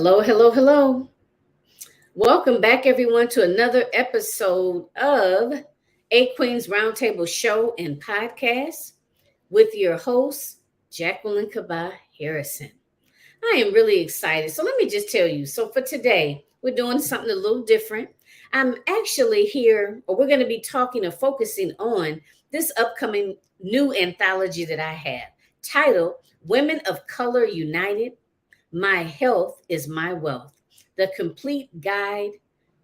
Hello, hello, hello. Welcome back, everyone, to another episode of A Queen's Roundtable Show and Podcast with your host, Jacqueline Kabah Harrison. I am really excited. So, let me just tell you. So, for today, we're doing something a little different. I'm actually here, or we're going to be talking or focusing on this upcoming new anthology that I have titled Women of Color United, My Health is My Wealth, the complete guide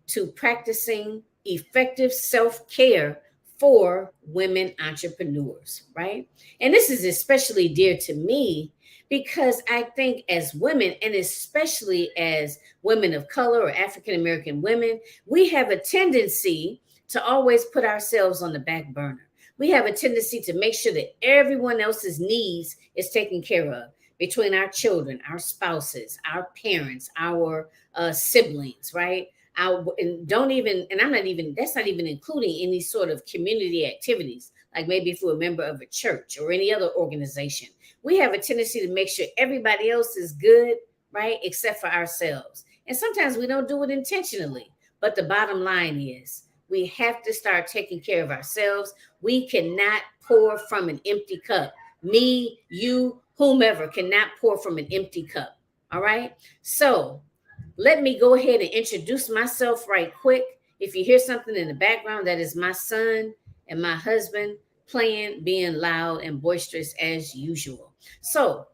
to practicing effective self care for women entrepreneurs, right? And this is especially dear to me because I think as women, and especially as women of color or African American women, we have a tendency to always put ourselves on the back burner. We have a tendency to make sure that everyone else's needs is taken care of between our children, our spouses, our parents, our siblings, right? And don't even, and I'm not even, that's not even including any sort of community activities, like maybe if we're a member of a church or any other organization. We have a tendency to make sure everybody else is good, right? Except for ourselves. And sometimes we don't do it intentionally. But the bottom line is we have to start taking care of ourselves. We cannot pour from an empty cup. Me, you, whomever cannot pour from an empty cup. All right. So let me go ahead and introduce myself right quick. If you hear something in the background, that is my son and my husband playing, being loud and boisterous as usual. So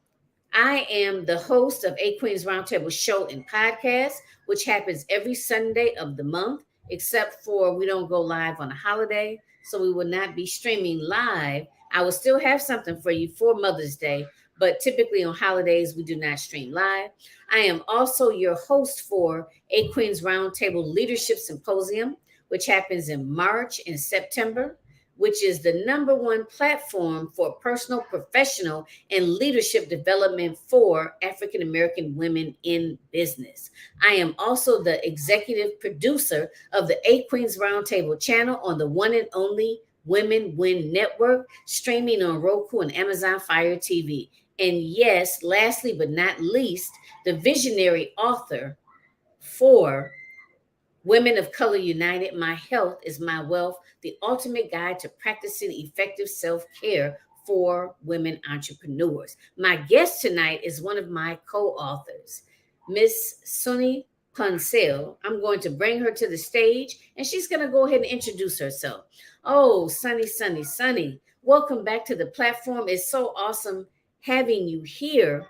I am the host of A Queen's Roundtable Show and Podcast, which happens every Sunday of the month, except for we don't go live on a holiday. So we will not be streaming live. I will still have something for you for Mother's Day, but typically on holidays, we do not stream live. I am also your host for A Queen's Roundtable Leadership Symposium, which happens in March and September, which is the number one platform for personal, professional, and leadership development for African American women in business. I am also the executive producer of the A Queens Roundtable channel on the one and only Women Win Network, streaming on Roku and Amazon Fire TV. And yes, lastly but not least, the visionary author for Women of Color United, My Health is My Wealth, the ultimate guide to practicing effective self-care for women entrepreneurs. My guest tonight is one of my co-authors, Miss Sunni Pouncil. I'm going to bring her to the stage and she's going to go ahead and introduce herself. Oh, Sunny, welcome back to the platform. It's so awesome having you here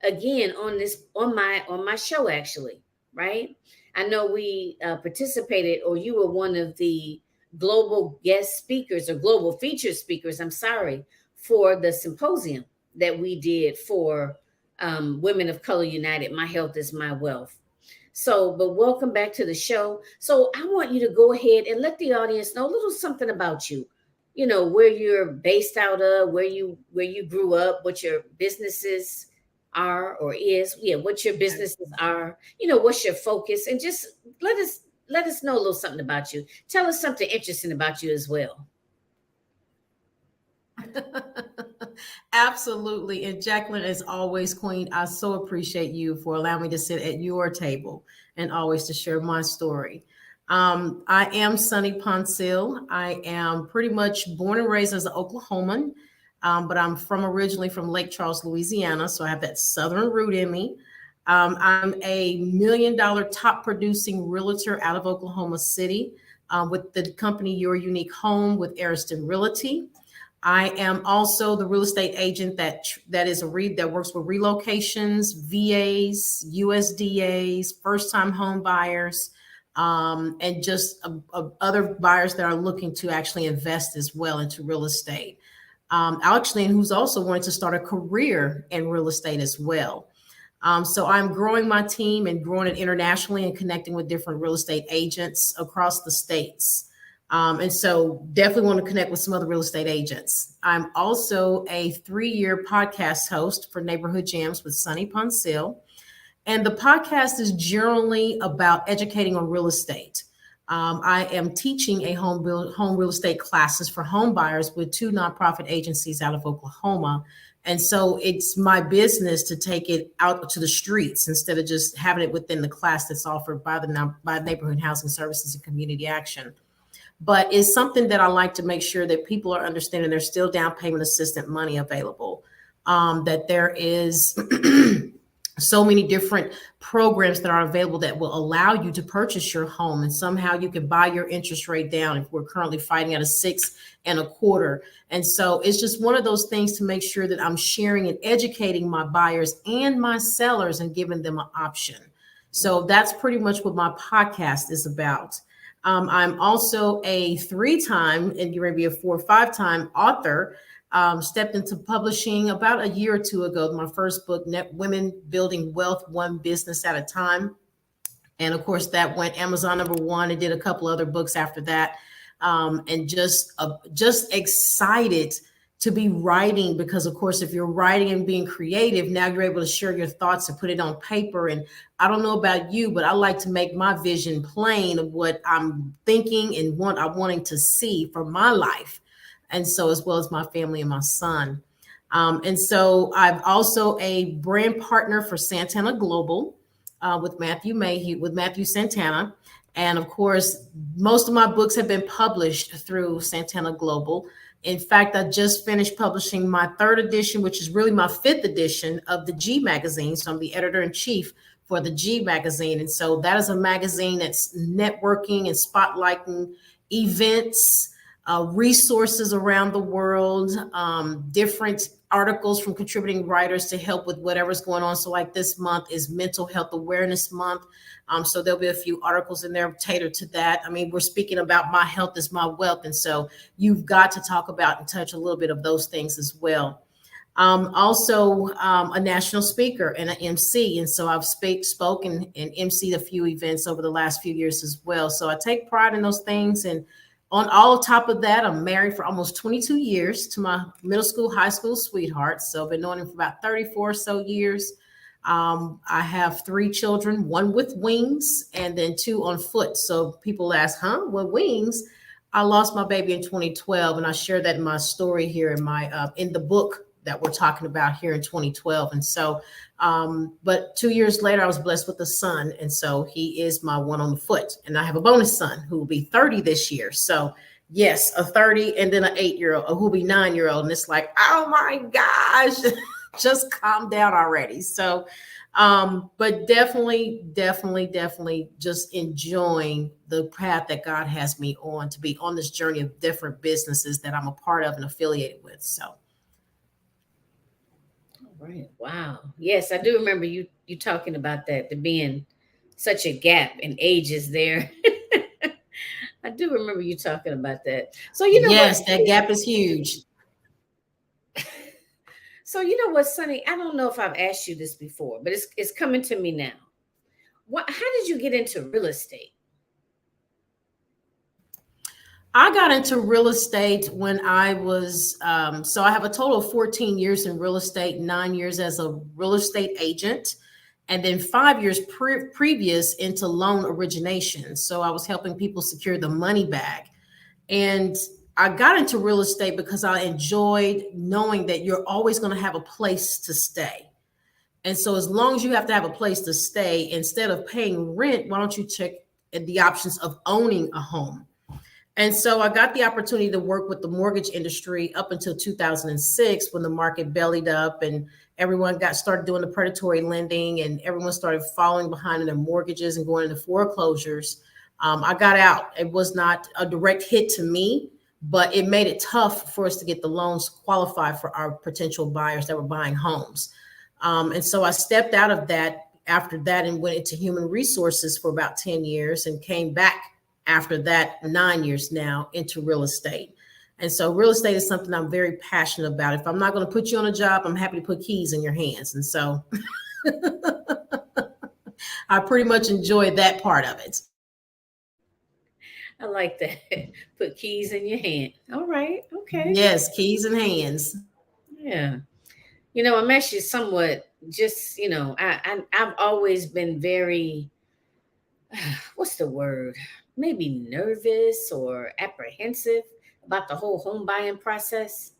again on my show actually, right? I know we participated, or you were one of the global guest speakers or global featured speakers, I'm sorry, for the symposium that we did for Women of Color United, My Health is My Wealth. So, but welcome back to the show. So I want you to go ahead and let the audience know a little something about you. You know, where you're based out of, where you grew up, what your businesses are or is, yeah, what your businesses are, what's your focus, and just let us know a little something about you. Tell us something interesting about you as well. Absolutely. And Jacqueline, as always, Queen, I so appreciate you for allowing me to sit at your table and always to share my story. I am Sunni Pouncil. I am pretty much born and raised as an Oklahoman, but I'm originally from Lake Charles, Louisiana. So I have that Southern root in me. I'm a $1 million top producing realtor out of Oklahoma City with the company Your Unique Home with Ariston Realty. I am also the real estate agent that works with relocations, VAs, USDAs, first-time home buyers, and just other buyers that are looking to actually invest as well into real estate. Actually, and who's also wanting to start a career in real estate as well. So I'm growing my team and growing it internationally and connecting with different real estate agents across the states. And so definitely want to connect with some other real estate agents. I'm also a 3-year podcast host for Neighborhood Jams with Sunni Pouncil. And the podcast is generally about educating on real estate. I am teaching a home real estate classes for home buyers with 2 nonprofit agencies out of Oklahoma, And so it's my business to take it out to the streets instead of just having it within the class that's offered by by Neighborhood Housing Services and Community Action. But it's something that I like to make sure that people are understanding there's still down payment assistance money available. That there is so many different programs that are available that will allow you to purchase your home, and somehow you can buy your interest rate down if we're currently fighting at a 6.25. And so it's just one of those things to make sure that I'm sharing and educating my buyers and my sellers and giving them an option. So that's pretty much what my podcast is about. I'm also a 3-time and you're going to be a 4 or 5-time author. Stepped into publishing about a year or two ago. My first book, Women Building Wealth One Business at a Time. And of course, that went Amazon #1 and did a couple other books after that. And just excited to be writing, because of course, if you're writing and being creative, now you're able to share your thoughts and put it on paper. And I don't know about you, but I like to make my vision plain of what I'm thinking and what I'm wanting to see for my life. And so, as well as my family and my son. And so I'm also a brand partner for Santana Global with Matthew Mayhew, with Matthew Santana. And of course, most of my books have been published through Santana Global. In fact, I just finished publishing my 3rd edition, which is really my 5th edition of the G magazine. So I'm the editor in chief for the G magazine. And so that is a magazine that's networking and spotlighting events, resources around the world, different articles from contributing writers to help with whatever's going on. So like this month is Mental Health Awareness Month. So there'll be a few articles in there tailored to that. I mean, we're speaking about my health is my wealth. And so you've got to talk about and touch a little bit of those things as well. Also a national speaker and an MC. And so I've spoken and emceed a few events over the last few years as well. So I take pride in those things. And on all top of that, I'm married for almost 22 years to my middle school, high school sweetheart. So I've been knowing him for about 34 or so years. I have 3 children, 1 with wings and then 2 on foot. So people ask, what wings? I lost my baby in 2012, and I share that in my story here in my in the book that we're talking about here in 2012. And so, but 2 years later, I was blessed with a son. And so he is my one on the foot. And I have a bonus son who will be 30 this year. So yes, a 30 and then an 8-year-old who will be 9-year-old. And it's like, oh my gosh, just calm down already. So, but definitely just enjoying the path that God has me on, to be on this journey of different businesses that I'm a part of and affiliated with. So. Right. Wow. Yes, I do remember you talking about that, there being such a gap in ages there. I do remember you talking about that. So you know what? Yes, that gap is huge. So you know what, Sonny? I don't know if I've asked you this before, but it's coming to me now. What? How did you get into real estate? I got into real estate when I was, so I have a total of 14 years in real estate, 9 years as a real estate agent, and then 5 years previous into loan origination. So I was helping people secure the money bag. And I got into real estate because I enjoyed knowing that you're always going to have a place to stay. And so as long as you have to have a place to stay, instead of paying rent, why don't you check the options of owning a home? And so I got the opportunity to work with the mortgage industry up until 2006, when the market bellied up and everyone got started doing the predatory lending and everyone started falling behind in their mortgages and going into foreclosures. I got out. It was not a direct hit to me, but it made it tough for us to get the loans qualified for our potential buyers that were buying homes. And so I stepped out of that after that and went into human resources for about 10 years and came back after that 9 years now into real estate. And so real estate is something I'm very passionate about. If I'm not going to put you on a job, I'm happy to put keys in your hands. And so I pretty much enjoy that part of it. I like that. Put keys in your hand. All right. Okay. Yes, keys in hands. Yeah. I'm actually somewhat just, I've always been very, what's the word? Maybe nervous or apprehensive about the whole home buying process.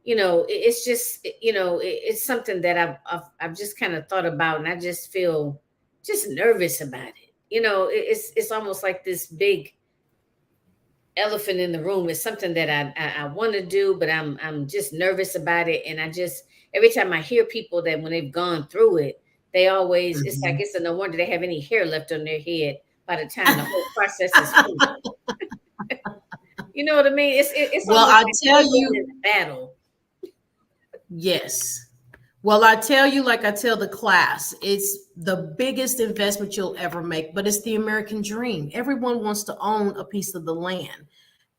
it's just it's something that I've just kind of thought about, and I just feel just nervous about it. It's almost like this big elephant in the room. It's something that I want to do, but I'm just nervous about it, and I just every time I hear people that when they've gone through it, they always it's like Mhm. it's a no wonder they have any hair left on their head by the time the whole process is finished. You know what I mean? It's Well, almost I like tell we're going you, in a battle. yes. Well, I tell you, like I tell the class, it's the biggest investment you'll ever make, but it's the American dream. Everyone wants to own a piece of the land.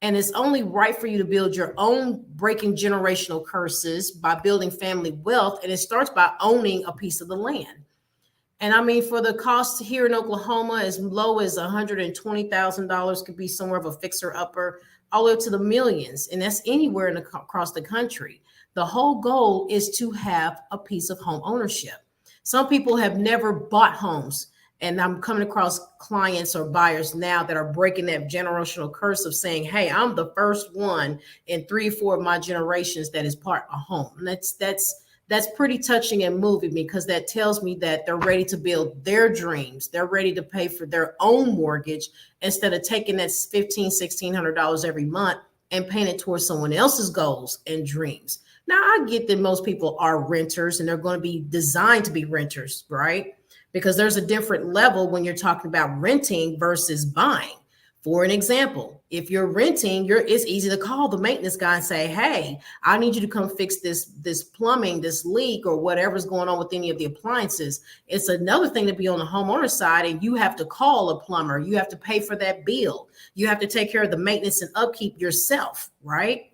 And it's only right for you to build your own breaking generational curses by building family wealth. And it starts by owning a piece of the land. And I mean, for the cost here in Oklahoma, as low as $120,000 could be somewhere of a fixer upper, all the way up to the millions. And that's anywhere across the country. The whole goal is to have a piece of home ownership. Some people have never bought homes. And I'm coming across clients or buyers now that are breaking that generational curse of saying, hey, I'm the first one in 3 or 4 of my generations that is part of a home. And that's pretty touching and moving me because that tells me that they're ready to build their dreams. They're ready to pay for their own mortgage instead of taking that $1,500, $1,600 every month and paying it towards someone else's goals and dreams. Now, I get that most people are renters and they're going to be designed to be renters, right? Because there's a different level when you're talking about renting versus buying. For an example, if you're renting, it's easy to call the maintenance guy and say, hey, I need you to come fix this plumbing, this leak, or whatever's going on with any of the appliances. It's another thing to be on the homeowner side, and you have to call a plumber. You have to pay for that bill. You have to take care of the maintenance and upkeep yourself, right?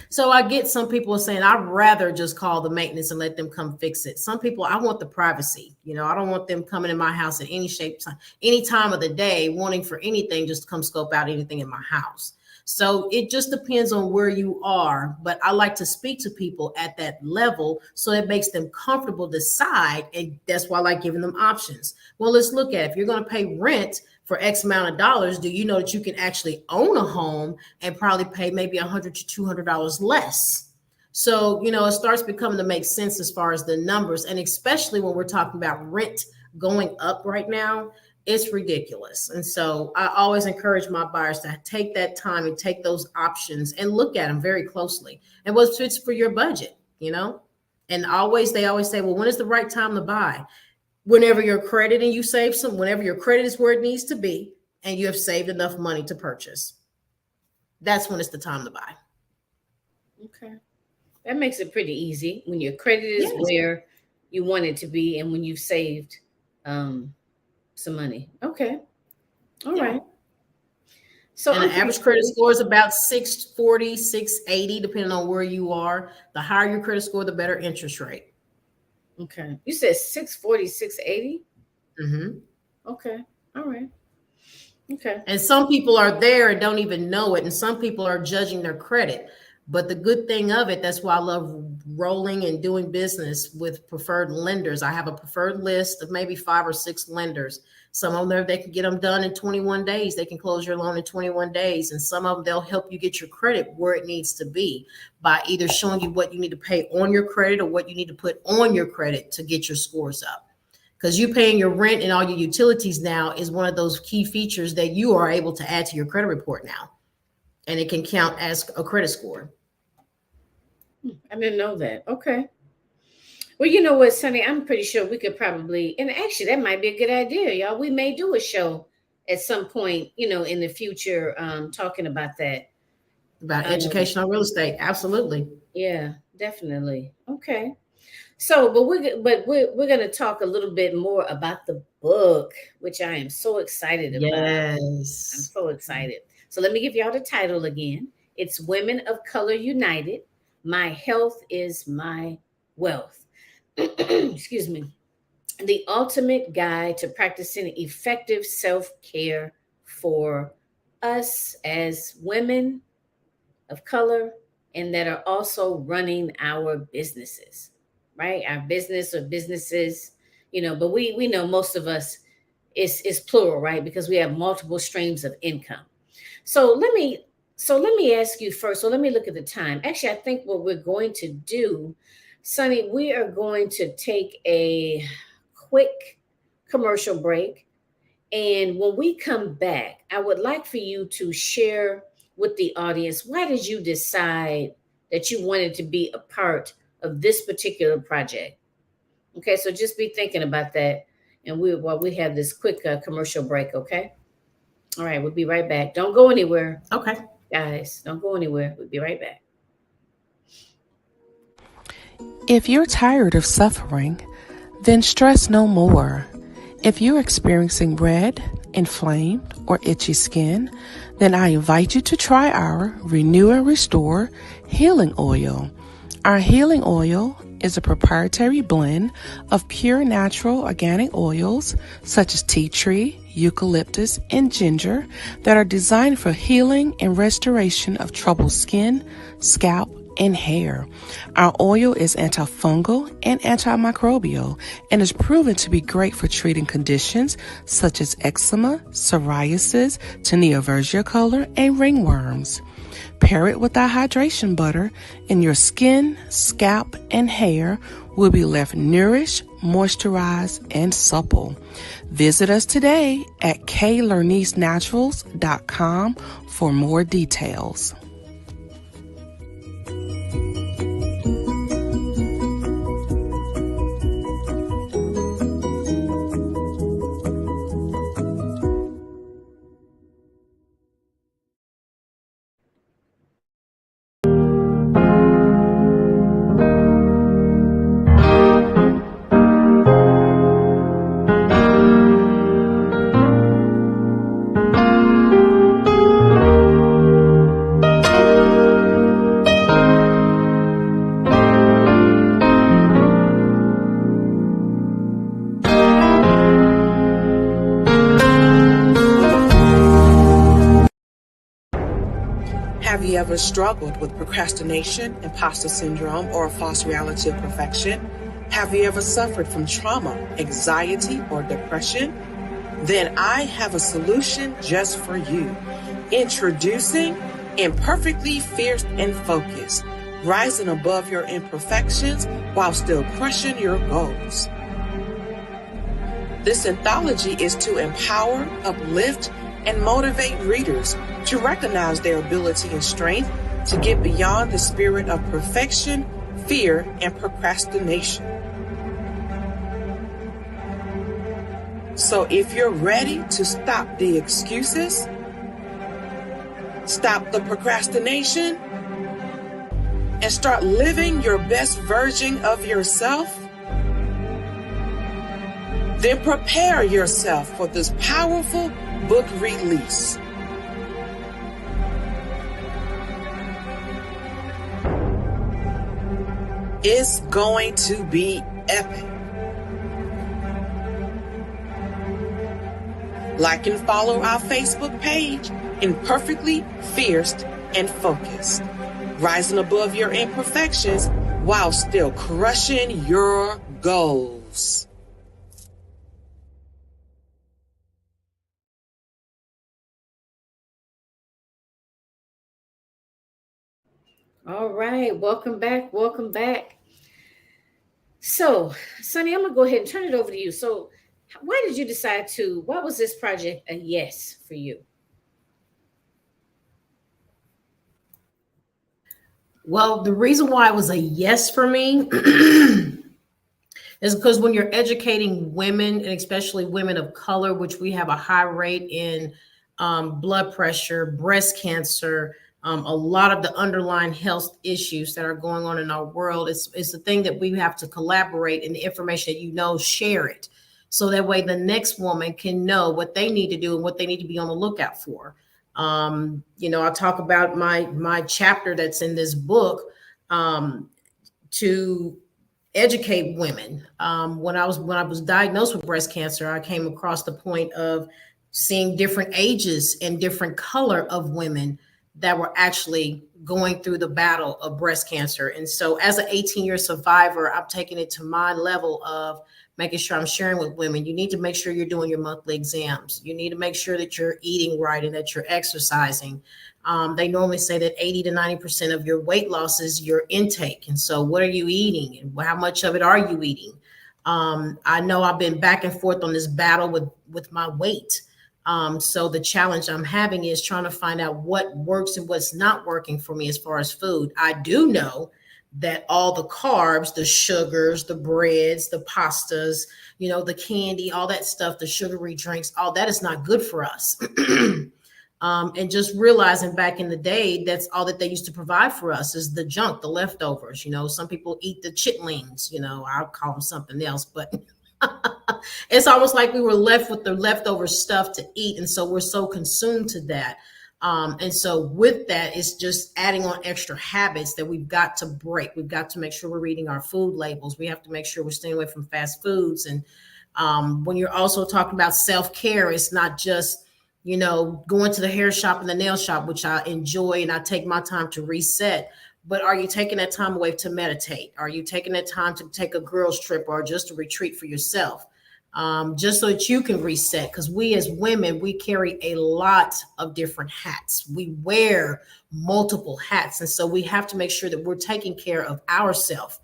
So I get some people are saying I'd rather just call the maintenance and let them come fix it. Some people, I want the privacy. I don't want them coming in my house at any shape, any time of the day, wanting for anything, just to come scope out anything in my house. So it just depends on where you are. But I like to speak to people at that level so it makes them comfortable decide. And that's why I like giving them options. Well, let's look at it. If you're going to pay rent for X amount of dollars, do you know that you can actually own a home and probably pay maybe $100 to $200 less? So, it starts becoming to make sense as far as the numbers. And especially when we're talking about rent going up right now, it's ridiculous. And so I always encourage my buyers to take that time and take those options and look at them very closely and what fits for your budget. And they always say, well, when is the right time to buy? Whenever your credit and you save whenever your credit is where it needs to be and you have saved enough money to purchase, that's when it's the time to buy. Okay. That makes it pretty easy when your credit is Yes. where you want it to be and when you've saved um, some money. Okay. All Yeah. right. So And the I'm pretty average credit sure. score is about 640, 680, depending on where you are. The higher your credit score, the better interest rate. Okay. You said 640, 680? Mm-hmm. Okay. All right. Okay. And some people are there and don't even know it. And some people are judging their credit. But the good thing of it, that's why I love rolling and doing business with preferred lenders. I have a preferred list of maybe 5 or 6 lenders. Some of them, they can get them done in 21 days. They can close your loan in 21 days. And some of them, they'll help you get your credit where it needs to be by either showing you what you need to pay on your credit or what you need to put on your credit to get your scores up. Because you paying your rent and all your utilities now is one of those key features that you are able to add to your credit report now. And it can count as a credit score. I didn't know that. Okay. Well, you know what, Sonny? I'm pretty sure we could probably, and actually, that might be a good idea, y'all. We may do a show at some point, in the future, talking about that. About Um, educational real estate. Absolutely. yeah, definitely. Okay. So, but we're gonna talk a little bit more about the book, which I am so excited about. I'm Yes. so excited. So let me give y'all the title again. It's Women of Color United. My Health is My Wealth. Excuse me. The ultimate guide to practicing effective self-care for us as women of color and that are also running our businesses, right? Our business or businesses, but we know most of us is plural, right? Because we have multiple streams of income. So let me So let me ask you first. So let me look at the time. Actually, I think what we're going to do, Sunny, we are going to take a quick commercial break. And when we come back, I would like for you to share with the audience, why did you decide that you wanted to be a part of this particular project? Okay, so just be thinking about that. And while we have this quick commercial break, okay? All right, we'll be right back. Don't go anywhere, Okay. guys. Don't go anywhere. We'll be right back. If you're tired of suffering, then stress no more. If you're experiencing red, inflamed, or itchy skin, then I invite you to try our Renew and Restore Healing Oil. Our healing oil is a proprietary blend of pure natural organic oils such as tea tree, eucalyptus, and ginger that are designed for healing and restoration of troubled skin, scalp, and hair. Our oil is antifungal and antimicrobial and is proven to be great for treating conditions such as eczema, psoriasis, tinea versia color, and ringworms. Pair it with our hydration butter, and your skin, scalp, and hair will be left nourished, moisturized, and supple. Visit us today at klernicenaturals.com for more details. Have you ever struggled with procrastination, imposter syndrome, or a false reality of perfection? Have you ever suffered from trauma, anxiety, or depression? Then I have a solution just for you. Introducing Imperfectly Fierce and Focused, rising above your imperfections while still crushing your goals. This anthology is to empower, uplift, and motivate readers to recognize their ability and strength to get beyond the spirit of perfection, fear, and procrastination. So if you're ready to stop the excuses, stop the procrastination, and start living your best version of yourself, then prepare yourself for this powerful book release. It's going to be epic. Like and follow our Facebook page, Imperfectly Fierce and Focused, rising above your imperfections while still crushing your goals. All right, welcome back. Welcome back. So, Sunny, I'm gonna go ahead and turn it over to you. So, why did you decide to? Why was this project a yes for you? Well, the reason why it was a yes for me is because when you're educating women, and especially women of color, which we have a high rate in blood pressure, breast cancer, a lot of the underlying health issues that are going on in our world, it's the thing that we have to collaborate, and the information that you know, share it. So that way the next woman can know what they need to do and what they need to be on the lookout for. I talk about my chapter that's in this book, to educate women. When I was diagnosed with breast cancer, I came across the point of seeing different ages and different color of women that were actually going through the battle of breast cancer. And so as an 18-year survivor, I'm taking it to my level of making sure I'm sharing with women. You need to make sure you're doing your monthly exams. You need to make sure that you're eating right and that you're exercising. They normally say that 80 to 90% of your weight loss is your intake. And so, what are you eating and how much of it are you eating? I know I've been back and forth on this battle with my weight. So the challenge I'm having is trying to find out what works and what's not working for me as far as food. I do know that all the carbs, the sugars, the breads, the pastas, the candy, all that stuff, the sugary drinks, all that is not good for us. And just realizing back in the day, that's all that they used to provide for us is the junk, the leftovers. Some people eat the chitlins, I'll call them something else, but it's almost like we were left with the leftover stuff to eat. And so we're so consumed to that. And so with that, it's just adding on extra habits that we've got to break. We've got to make sure we're reading our food labels. We have to make sure we're staying away from fast foods. And when you're also talking about self-care, it's not just, going to the hair shop and the nail shop, which I enjoy and I take my time to reset. But are you taking that time away to meditate? Are you taking that time to take a girls trip or just a retreat for yourself? Just so that you can reset. Because we as women, we carry a lot of different hats. We wear multiple hats. And so we have to make sure that we're taking care of ourselves.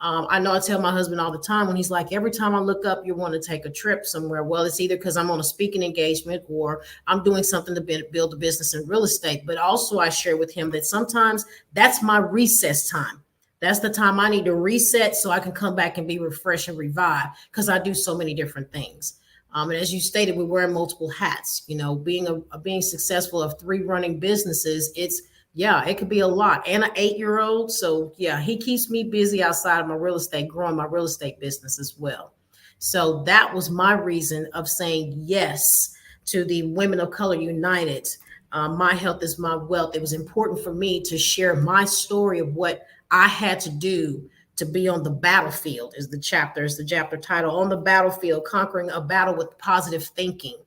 I know I tell my husband all the time when he's like, every time I look up, you want to take a trip somewhere. Well, it's either because I'm on a speaking engagement or I'm doing something to build a business in real estate. But also I share with him that sometimes that's my recess time. That's the time I need to reset so I can come back and be refreshed and revived because I do so many different things. And as you stated, we wear multiple hats. Being successful of 3 running businesses, it could be a lot. And an 8-year-old. So yeah, he keeps me busy outside of my real estate, growing my real estate business as well. So that was my reason of saying yes to the Women of Color United. My health is my wealth. It was important for me to share my story of what I had to do to be on the battlefield is the chapter title, On the Battlefield, Conquering a Battle with Positive Thinking.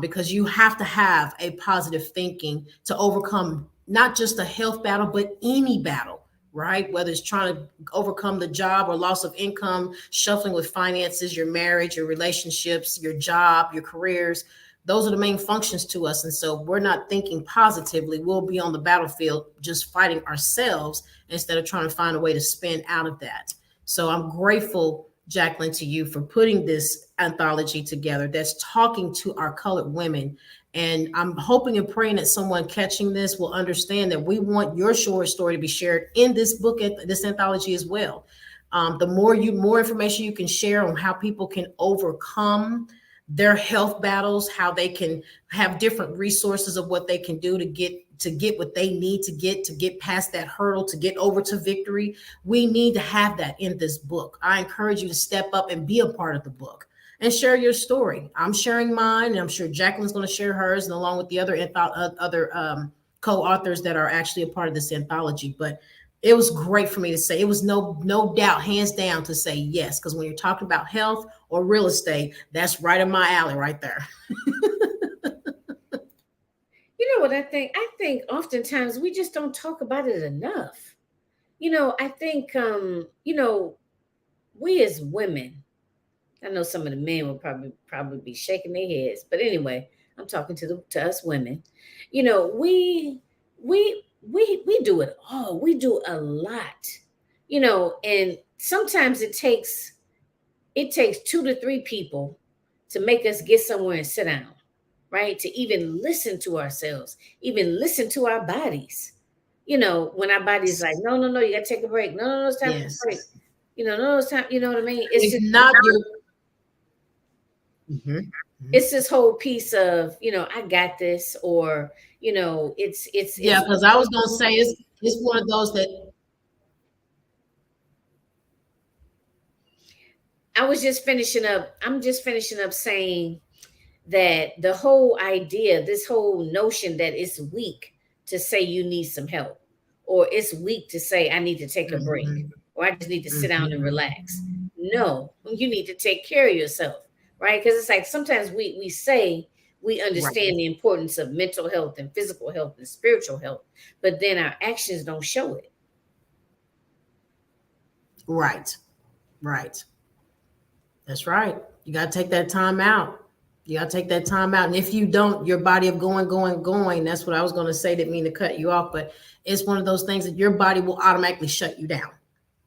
Because you have to have a positive thinking to overcome not just a health battle, but any battle, right? Whether it's trying to overcome the job or loss of income, shuffling with finances, your marriage, your relationships, your job, your careers. Those are the main functions to us. And so we're not thinking positively. We'll be on the battlefield just fighting ourselves instead of trying to find a way to spin out of that. So I'm grateful, Jacqueline, to you for putting this anthology together that's talking to our colored women. And I'm hoping and praying that someone catching this will understand that we want your short story to be shared in this book, this anthology as well. The more information you can share on how people can overcome their health battles, how they can have different resources of what they can do to get what they need to get past that hurdle, to get over to victory. We need to have that in this book. I encourage you to step up and be a part of the book and share your story. I'm sharing mine, and I'm sure Jacqueline's going to share hers, and along with the other co-authors that are actually a part of this anthology. But it was great for me to say. It was no doubt, hands down, to say yes, because when you're talking about health or real estate, that's right in my alley right there. You know what I think? I think oftentimes we just don't talk about it enough. I think we as women, I know some of the men will probably be shaking their heads, but anyway, I'm talking to us women. We do it all. We do a lot. And sometimes it takes 2 to 3 people to make us get somewhere and sit down, right? To even listen to ourselves, even listen to our bodies. When our body's like, no, no, no, you gotta take a break. No, no, no, it's time for a break. Yes. No, it's time. You know what I mean? It's If just not, you. Mhm. it's this whole piece of I got this, or Yeah, it's because I was gonna say it's one of those that. I'm just finishing up saying that the whole idea, this whole notion that it's weak to say you need some help, or it's weak to say I need to take a break, Mhm, or I just need to sit down and mhm. relax. No, you need to take care of yourself, right? Because it's like sometimes we say we Right, understand the importance of mental health and physical health and spiritual health, but then our actions don't show it. right, right. That's right. You got to take that time out. You got to take that time out. And if you don't, your body of going, that's what I was going to say. Didn't mean to cut you off, but it's one of those things that your body will automatically shut you down.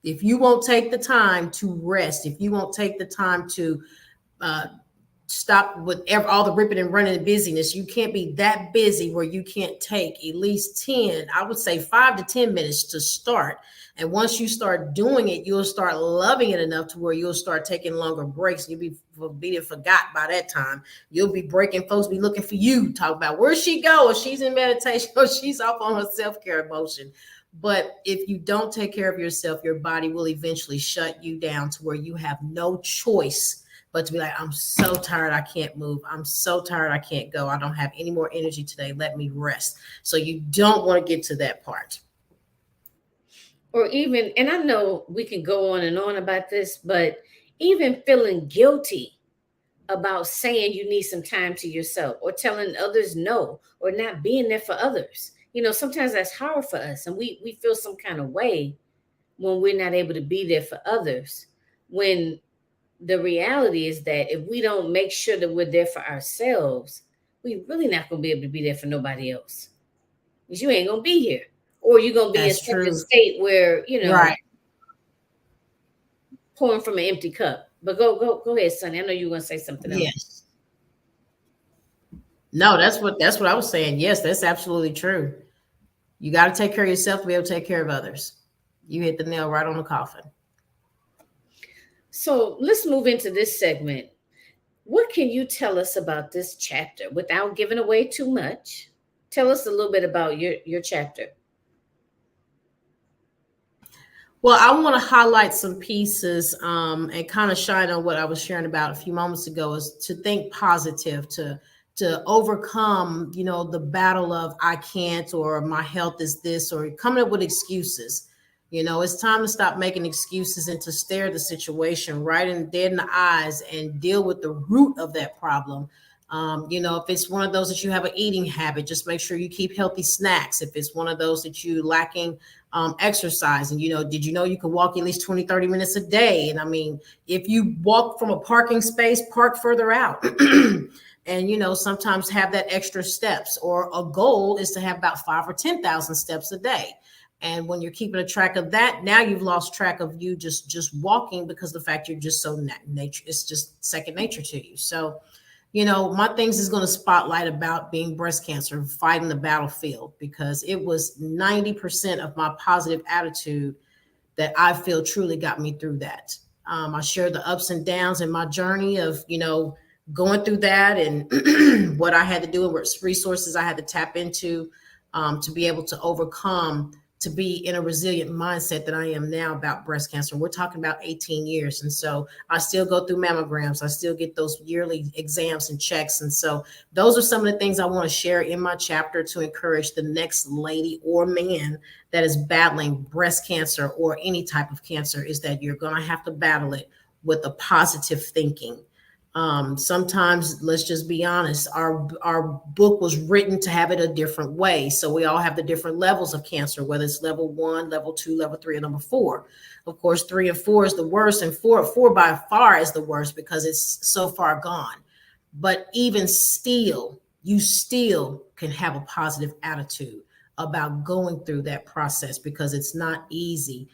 If you won't take the time to rest, if you won't take the time to uh, stop with all the ripping and running and busyness. You can't be that busy where you can't take at least 10, I would say 5 to 10 minutes to start. And once you start doing it, you'll start loving it enough to where you'll start taking longer breaks. You'll be forgot by that time. You'll be breaking, folks be looking for you, talk about where'd she go, or she's in meditation, or she's off on her self-care emotion. But if you don't take care of yourself, your body will eventually shut you down to where you have no choice but to be like, I'm so tired, I can't move. I'm so tired, I can't go. I don't have any more energy today. Let me rest. So you don't want to get to that part. Or even, and I know we can go on and on about this, but even feeling guilty about saying you need some time to yourself, or telling others no, or not being there for others. Sometimes that's hard for us, and we feel some kind of way when we're not able to be there for others. When the reality is that if we don't make sure that we're there for ourselves, we really not going to be able to be there for nobody else. Because you ain't going to be here. Or you're going to be in That's such a true. state where, Right. pouring from an empty cup. But go ahead, Sunny. I know you want to say something else. Yes. No, that's what I was saying. Yes, that's absolutely true. You got to take care of yourself to be able to take care of others. You hit the nail right on the coffin. So let's move into this segment. What can you tell us about this chapter without giving away too much? Tell us a little bit about your chapter. Well, I want to highlight some pieces and kind of shine on what I was sharing about a few moments ago, is to think positive, to overcome, the battle of I can't, or my health is this, or coming up with excuses. It's time to stop making excuses and to stare the situation right in dead in the eyes and deal with the root of that problem. If it's one of those that you have an eating habit, just make sure you keep healthy snacks. If it's one of those that you lacking exercise, and did you know you can walk at least 20-30 minutes a day? And I mean, if you walk from a parking space, park further out. And sometimes have that extra steps, or a goal is to have about 5 or 10,000 steps a day. And when you're keeping a track of that, now you've lost track of you just walking, because the fact you're just so nature, it's just second nature to you. So my things is going to spotlight about being breast cancer, fighting the battlefield, because it was 90% of my positive attitude that I feel truly got me through that. I shared the ups and downs in my journey of, going through that, and what I had to do and what resources I had to tap into to be able to overcome, to be in a resilient mindset that I am now about breast cancer. We're talking about 18 years. And so I still go through mammograms. I still get those yearly exams and checks. And so those are some of the things I want to share in my chapter to encourage the next lady or man that is battling breast cancer or any type of cancer, is that you're going to have to battle it with a positive thinking. Sometimes, let's just be honest, our book was written to have it a different way. So we all have the different levels of cancer, whether it's level 1, level 2, level 3, or number 4. Of course, 3 and 4 is the worst, and four by far is the worst, because it's so far gone. But even still, you still can have a positive attitude about going through that process, because it's not easy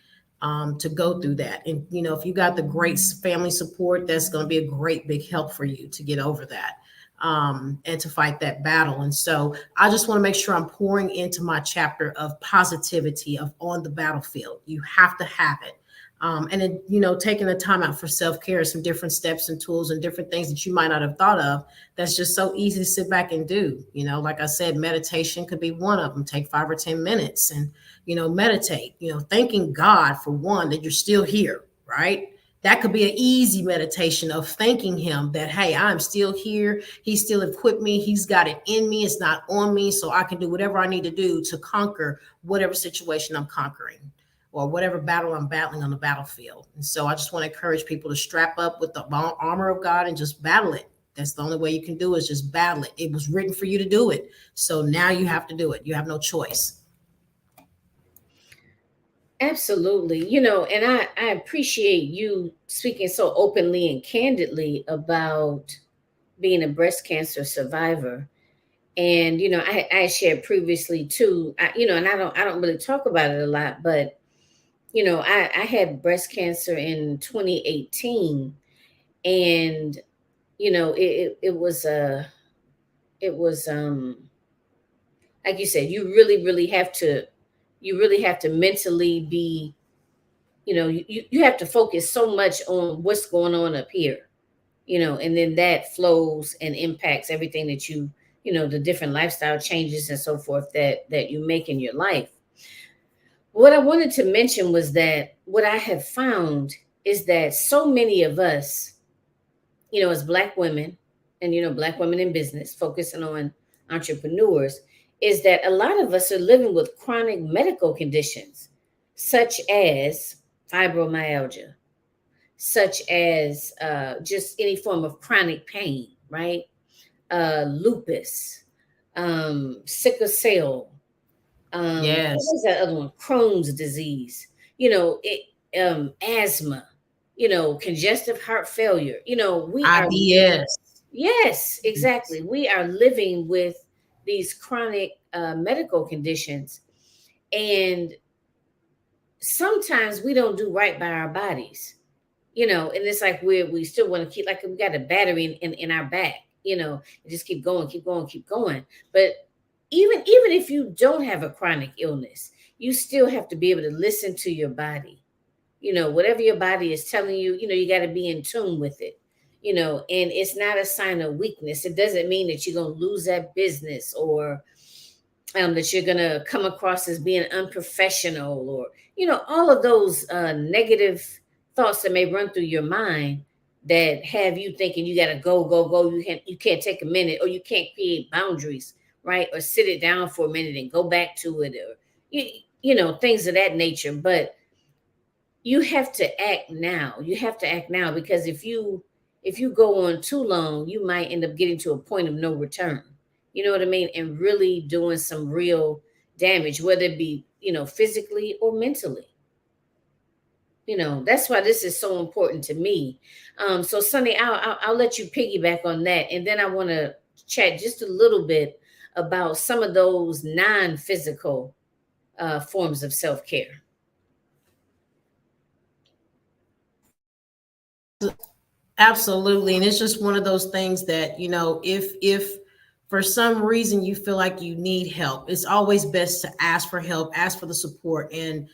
to go through that. And, if you got the great family support, that's going to be a great big help for you to get over that and to fight that battle. And so I just want to make sure I'm pouring into my chapter of positivity of on the battlefield. You have to have it. And then, taking the time out for self-care, some different steps and tools and different things that you might not have thought of. That's just so easy to sit back and do. Like I said, meditation could be one of them. Take 5 or 10 minutes and, meditate, thanking God for one, that you're still here, right? That could be an easy meditation of thanking him that, hey, I'm still here. He still equipped me. He's got it in me. It's not on me. So I can do whatever I need to do to conquer whatever situation I'm conquering, or whatever battle I'm battling on the battlefield. And so I just want to encourage people to strap up with the armor of God and just battle it. That's the only way you can do it, is just battle it. It was written for you to do it. So now you have to do it. You have no choice. Absolutely. And I appreciate you speaking so openly and candidly about being a breast cancer survivor. And I shared previously too. And I don't really talk about it a lot, but I had breast cancer in 2018, and it was like you said, you really have to mentally be, you have to focus so much on what's going on up here, and then that flows and impacts everything that the different lifestyle changes and so forth that you make in your life. What I wanted to mention was that what I have found is that so many of us, as black women, and black women in business, focusing on entrepreneurs, is that a lot of us are living with chronic medical conditions such as fibromyalgia, such as just any form of chronic pain, right? Lupus, sickle cell, what Yes. was that other one? Crohn's disease, asthma, congestive heart failure. We are, IBS. yes, exactly. We are living with these chronic medical conditions. And sometimes we don't do right by our bodies, and it's like we still want to keep, like we got a battery in our back, and just keep going, keep going, keep going. But even if you don't have a chronic illness, you still have to be able to listen to your body. Whatever your body is telling you, you got to be in tune with it. And it's not a sign of weakness. It doesn't mean that you're going to lose that business, or that you're going to come across as being unprofessional, or all of those negative thoughts that may run through your mind that have you thinking you got to go go go. You can't take a minute, or you can't create boundaries, right? Or sit it down for a minute and go back to it, or things of that nature. But you have to act now. You have to act now, because if you go on too long, you might end up getting to a point of no return. You know what I mean? And really doing some real damage, whether it be, physically or mentally. That's why this is so important to me. So Sunny, I'll let you piggyback on that, and then I want to chat just a little bit about some of those non-physical forms of self-care. Absolutely. And it's just one of those things that, if for some reason you feel like you need help, it's always best to ask for help, ask for the support, and,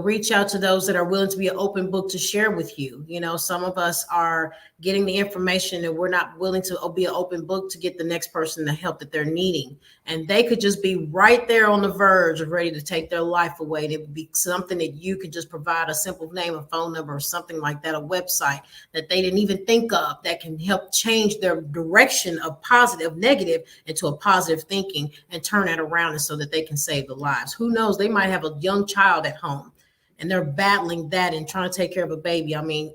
reach out to those that are willing to be an open book to share with you. Some of us are getting the information and we're not willing to be an open book to get the next person the help that they're needing. And they could just be right there on the verge of ready to take their life away. And it would be something that you could just provide a simple name, a phone number, or something like that, a website that they didn't even think of, that can help change their direction of positive, negative into a positive thinking and turn it around, and so that they can save the lives. Who knows? They might have a young child at home and they're battling that and trying to take care of a baby. I mean,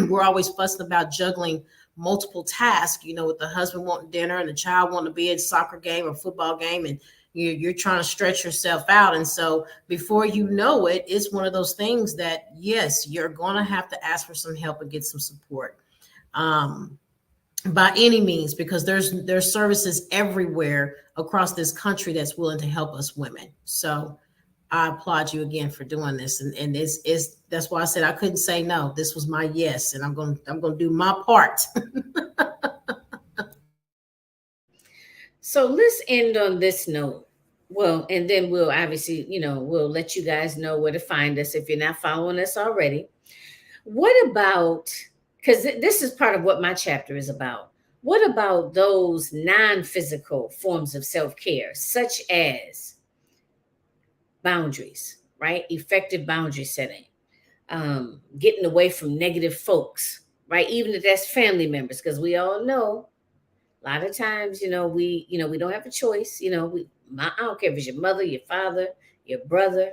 we're always fussing about juggling multiple tasks, with the husband wanting dinner and the child wanting to be at a soccer game or football game, and you're trying to stretch yourself out. And so before you know it, it's one of those things that, yes, you're going to have to ask for some help and get some support, by any means, because there's services everywhere across this country that's willing to help us women. So I applaud you again for doing this. And it's that's why I said I couldn't say no. This was my yes, and I'm gonna do my part. So let's end on this note. Well, and then we'll obviously, we'll let you guys know where to find us if you're not following us already. What about, because this is part of what my chapter is about. What about those non physical forms of self care, such as boundaries, right? Effective boundary setting, getting away from negative folks, right? Even if that's family members, because we all know a lot of times, we don't have a choice. I don't care if it's your mother, your father, your brother,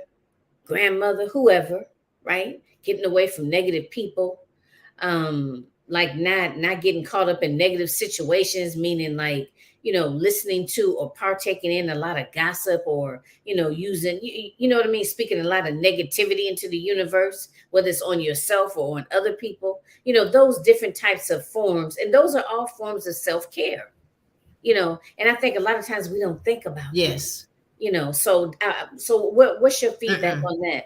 grandmother, whoever, right? Getting away from negative people, like not getting caught up in negative situations, meaning like listening to or partaking in a lot of gossip, or using, you know what I mean, speaking a lot of negativity into the universe, whether it's on yourself or on other people, those different types of forms, and those are all forms of self-care. And I think a lot of times we don't think about that. Yes. So what's your feedback Mm-mm. on that?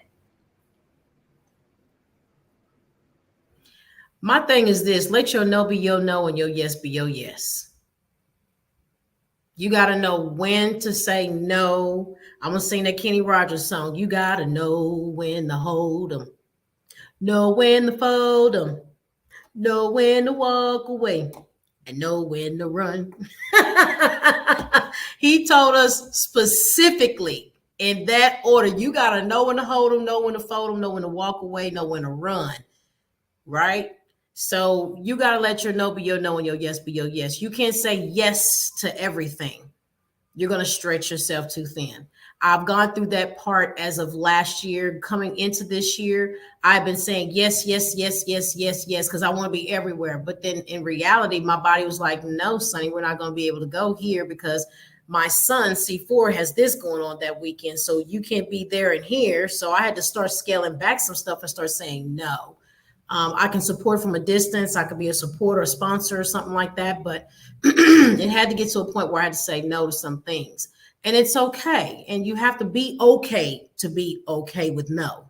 My thing is this: let your no be your no and your yes be your yes. You got to know when to say no. I'm going to sing that Kenny Rogers song. You got to know when to hold them, know when to fold them, know when to walk away, and know when to run. He told us specifically in that order. You got to know when to hold them, know when to fold them, know when to walk away, know when to run. Right? So you got to let your no be your no and your yes be your yes. You can't say yes to everything. You're going to stretch yourself too thin. I've gone through that part as of last year. Coming into this year, I've been saying yes, yes, yes, yes, yes, yes, because I want to be everywhere. But then in reality, my body was like, no, Sonny, we're not going to be able to go here because my son, C4, has this going on that weekend. So you can't be there and here. So I had to start scaling back some stuff and start saying no. I can support from a distance. I could be a supporter, a sponsor, or something like that. But it had to get to a point where I had to say no to some things. And it's okay. And you have to be okay to be okay with no.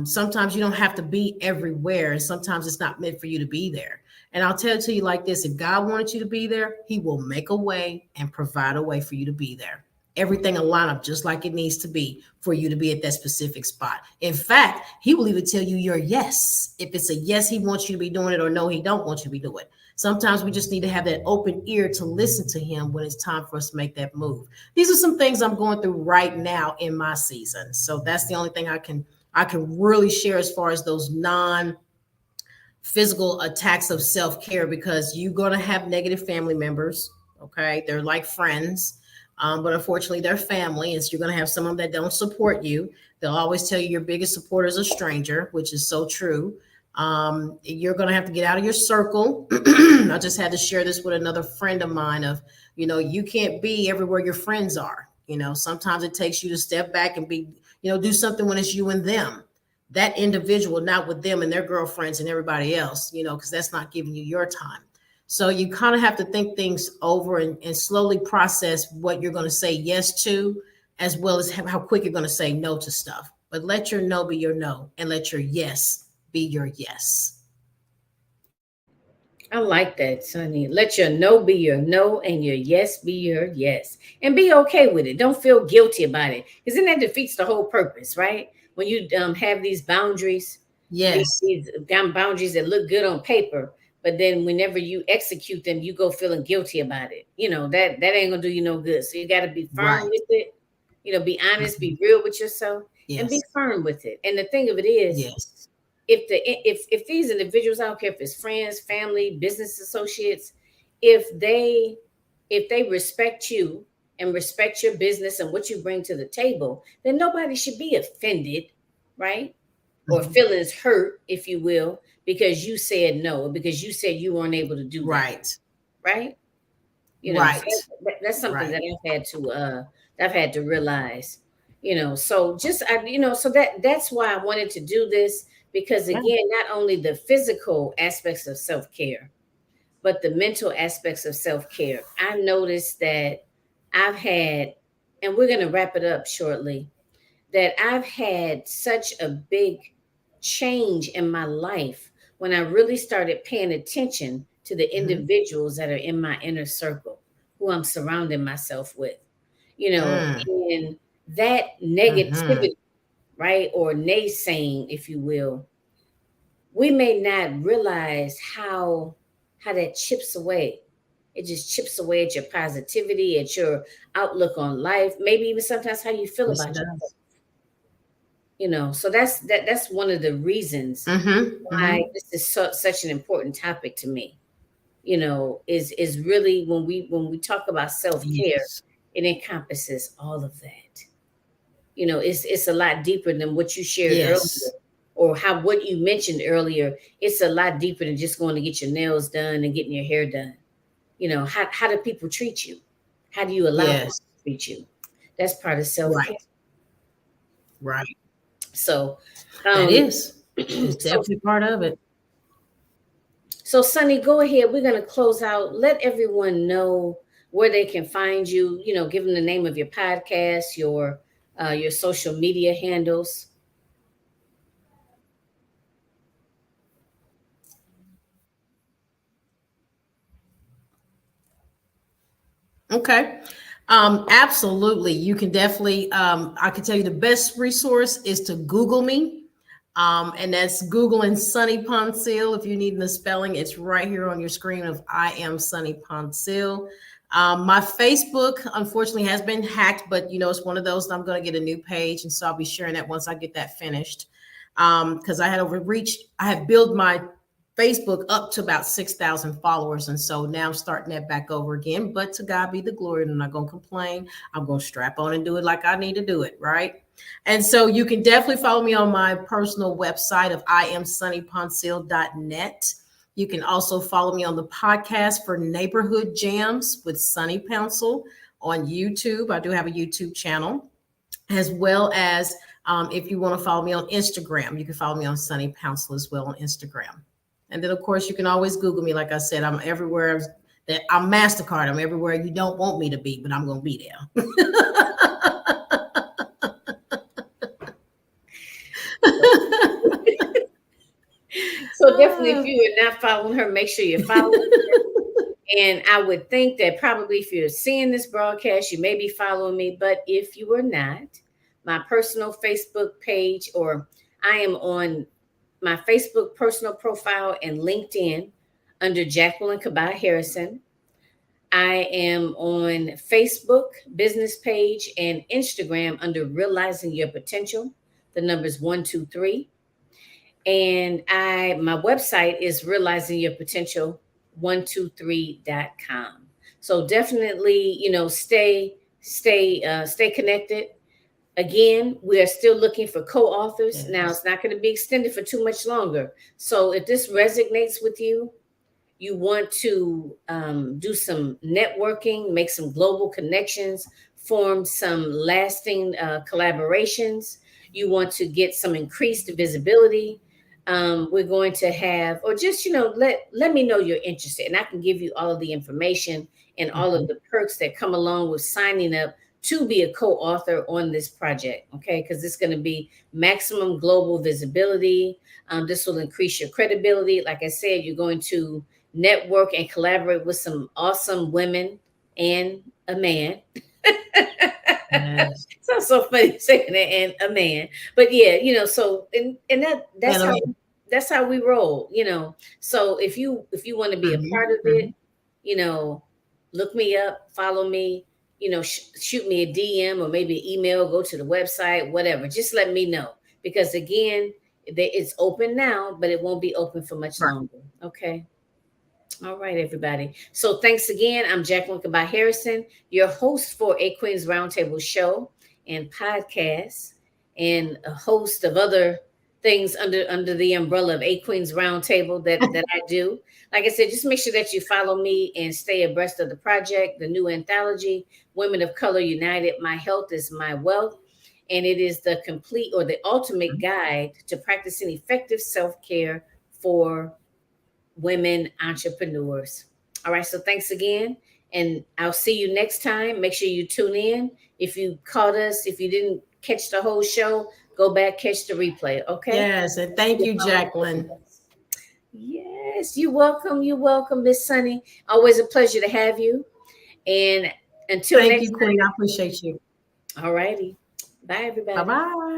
Sometimes you don't have to be everywhere. And sometimes it's not meant for you to be there. And I'll tell it to you like this: if God wanted you to be there, he will make a way and provide a way for you to be there. Everything will line up just like it needs to be for you to be at that specific spot. In fact, he will even tell you your yes. If it's a yes, he wants you to be doing it, or no, he don't want you to be doing it. Sometimes we just need to have that open ear to listen to him when it's time for us to make that move. These are some things I'm going through right now in my season. So that's the only thing I can really share as far as those non physical attacks of self-care, because you're going to have negative family members. Okay, they're like friends, but unfortunately they're family, and so you're going to have some of them that don't support you. They'll always tell you your biggest supporter is a stranger, which is so true. You're going to have to get out of your circle. I just had to share this with another friend of mine of, you can't be everywhere your friends are. Sometimes it takes you to step back and be, do something when it's you and them, that individual, not with them and their girlfriends and everybody else, because that's not giving you your time. So you kind of have to think things over and slowly process what you're going to say yes to, as well as how quick you're going to say no to stuff. But let your no be your no, and let your yes be your yes. I like that, Sonny. Let your no be your no and your yes be your yes. And be okay with it. Don't feel guilty about it. Because then that defeats the whole purpose, right? When you have these boundaries, Yes. these boundaries that look good on paper, but then whenever you execute them, you go feeling guilty about it. That ain't gonna do you no good. So you gotta be firm Right. with it. Be honest, Mhm. be real with yourself, and be Yes. firm with it. And the thing of it is, Yes. if these individuals, I don't care if it's friends, family, business associates, if they respect you and respect your business and what you bring to the table, then nobody should be offended, right? Or Mhm. feelings hurt, if you will, because you said no, or because you said you weren't able to do that, Right. right? So Right. that's something Right. that I've had to realize. So just so that's why I wanted to do this, because Yeah. again, not only the physical aspects of self-care, but the mental aspects of self-care. I noticed that I've had, and we're going to wrap it up shortly, that I've had such a big change in my life when I really started paying attention to the Mhm. individuals that are in my inner circle, who I'm surrounding myself with. Mm. And that Mhm. negativity, right, or naysaying, if you will, we may not realize how that chips away. It just chips away at your positivity, at your outlook on life, maybe even sometimes how you feel Yes, it about yourself. does. So that's one of the reasons Mhm. why Mhm. this is such an important topic to me. Is really, when we talk about self-care, Yes. it encompasses all of that. It's a lot deeper than what you shared earlier, Yes. or what you mentioned earlier. It's a lot deeper than just going to get your nails done and getting your hair done. how do people treat you? How do you allow people Yes. to treat you? That's part of self-care. Right. Right. So, That um, is. It's so definitely part of it. So, Sunny, go ahead. We're going to close out. Let everyone know where they can find you. Give them the name of your podcast, your social media handles. Okay. Absolutely. You can definitely, I can tell you the best resource is to Google me. And that's Google and Sunny Pouncil. If you need the spelling, it's right here on your screen of I am Sunny Pouncil. My Facebook, unfortunately, has been hacked, but it's one of those I'm going to get a new page. And so I'll be sharing that once I get that finished. Because I had overreached, I had built my Facebook up to about 6,000 followers. And so now I'm starting that back over again. But to God be the glory. I'm not going to complain. I'm going to strap on and do it like I need to do it. Right. And so you can definitely follow me on my personal website of iamsunnyponcil.net. You can also follow me on the podcast for Neighborhood Jams with Sunny Pouncil on YouTube. I do have a YouTube channel, as well as if you want to follow me on Instagram, you can follow me on Sunny Pouncil as well on Instagram. And then, of course, you can always Google me. Like I said, I'm everywhere. That I'm MasterCard. I'm everywhere you don't want me to be, but I'm going to be there. So definitely, if you are not following her, make sure you're following her. And I would think that probably if you're seeing this broadcast, you may be following me. But if you are not, my personal Facebook page, or I am on my Facebook personal profile and LinkedIn under Jacqueline Kabah Harrison. I am on Facebook business page and Instagram under Realizing Your Potential. The number's 123. And my website is realizing your potential 123.com. So definitely, stay connected. Again, we are still looking for co-authors. Yes. Now it's not going to be extended for too much longer. So if this resonates with you, you want to do some networking, make some global connections, form some lasting collaborations. You want to get some increased visibility. We're going to have, or just let me know you're interested, and I can give you all of the information and all of the perks that come along with signing up to be a co-author on this project. Okay, because it's going to be maximum global visibility. This will increase your credibility. Like I said, you're going to network and collaborate with some awesome women and a man. Yes. Sounds so funny saying that, and a man. But yeah, so and that's how we roll. So if you want to be a part of it, you know, look me up, follow me, shoot me a DM or maybe an email, go to the website, whatever. Just let me know, because again, it's open now, but it won't be open for much Right. longer. Okay. All right, everybody. So thanks again. I'm Jacqueline Kabah Harrison, your host for A Queen's Roundtable show and podcast, and a host of other things under the umbrella of A Queen's Roundtable that I do. Like I said, just make sure that you follow me and stay abreast of the project, the new anthology, Women of Color United, My Health is My Wealth. And it is the complete or the ultimate guide to practicing effective self-care for women entrepreneurs. All right, so thanks again, and I'll see you next time. Make sure you tune in. If you caught us, if you didn't catch the whole show, go back, catch the replay. Okay. Yes. And thank you, Jacqueline. Yes, you're welcome. You're welcome, Miss Sunny. Always a pleasure to have you. And until Thank next you, Queen. time. I appreciate you. All righty. Bye, Bye everybody. bye.